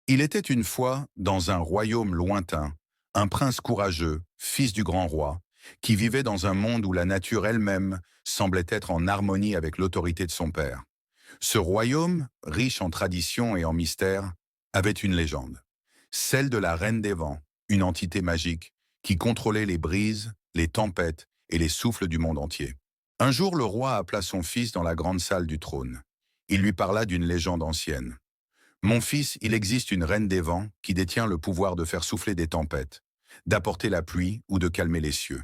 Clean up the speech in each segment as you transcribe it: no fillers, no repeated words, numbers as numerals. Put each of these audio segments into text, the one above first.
Il était une fois, dans un royaume lointain, un prince courageux, fils du grand roi, qui vivait dans un monde où la nature elle-même semblait être en harmonie avec l'autorité de son père. Ce royaume, riche en traditions et en mystères, avait une légende. Celle de la Reine des Vents, une entité magique qui contrôlait les brises, les tempêtes et les souffles du monde entier. Un jour, le roi appela son fils dans la grande salle du trône. Il lui parla d'une légende ancienne. Mon fils, il existe une reine des vents qui détient le pouvoir de faire souffler des tempêtes, d'apporter la pluie ou de calmer les cieux.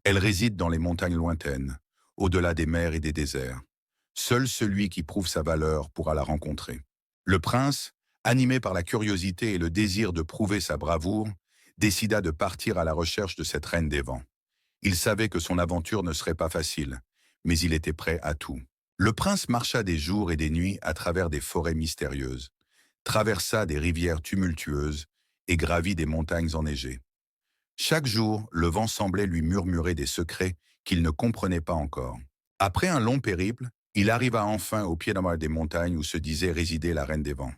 Elle réside dans les montagnes lointaines, au-delà des mers et des déserts. Seul celui qui prouve sa valeur pourra la rencontrer. Le prince, animé par la curiosité et le désir de prouver sa bravoure, décida de partir à la recherche de cette reine des vents. Il savait que son aventure ne serait pas facile, mais il était prêt à tout. Le prince marcha des jours et des nuits à travers des forêts mystérieuses, traversa des rivières tumultueuses et gravit des montagnes enneigées. Chaque jour, le vent semblait lui murmurer des secrets qu'il ne comprenait pas encore. Après un long périple, il arriva enfin au pied des montagnes où se disait résider la Reine des Vents.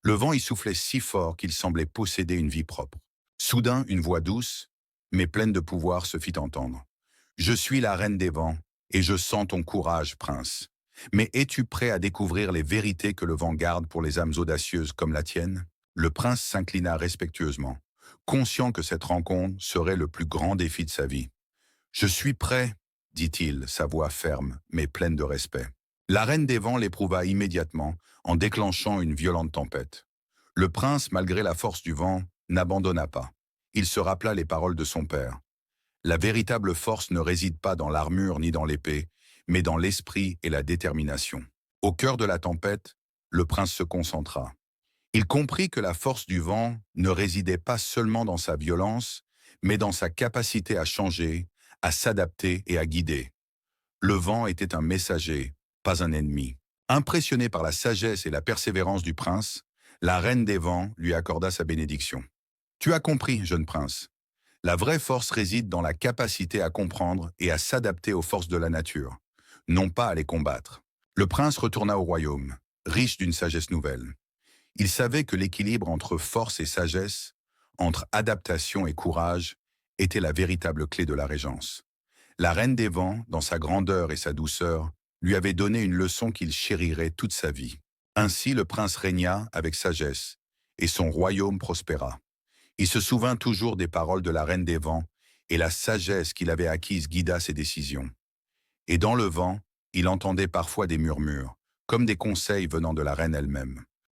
Le vent y soufflait si fort qu'il semblait posséder une vie propre. Soudain, une voix douce, mais pleine de pouvoir, se fit entendre. « Je suis la Reine des Vents, et je sens ton courage, prince. Mais es-tu prêt à découvrir les vérités que le vent garde pour les âmes audacieuses comme la tienne ?» Le prince s'inclina respectueusement, conscient que cette rencontre serait le plus grand défi de sa vie. « Je suis prêt, » dit-il, sa voix ferme, mais pleine de respect. La Reine des Vents l'éprouva immédiatement, en déclenchant une violente tempête. Le prince, malgré la force du vent, n'abandonna pas. Il se rappela les paroles de son père. La véritable force ne réside pas dans l'armure ni dans l'épée, mais dans l'esprit et la détermination. Au cœur de la tempête, le prince se concentra. Il comprit que la force du vent ne résidait pas seulement dans sa violence, mais dans sa capacité à changer, à s'adapter et à guider. Le vent était un messager, pas un ennemi. Impressionnée par la sagesse et la persévérance du prince, la reine des vents lui accorda sa bénédiction. « Tu as compris, jeune prince. La vraie force réside dans la capacité à comprendre et à s'adapter aux forces de la nature, non pas à les combattre. » Le prince retourna au royaume, riche d'une sagesse nouvelle. Il savait que l'équilibre entre force et sagesse, entre adaptation et courage, était la véritable clé de la régence. La Reine des Vents, dans sa grandeur et sa douceur, lui avait donné une leçon qu'il chérirait toute sa vie. Ainsi le prince régna avec sagesse, et son royaume prospéra. Il se souvint toujours des paroles de la Reine des Vents, et la sagesse qu'il avait acquise guida ses décisions. Et dans le vent, il entendait parfois des murmures, comme des conseils venant de la reine elle-même.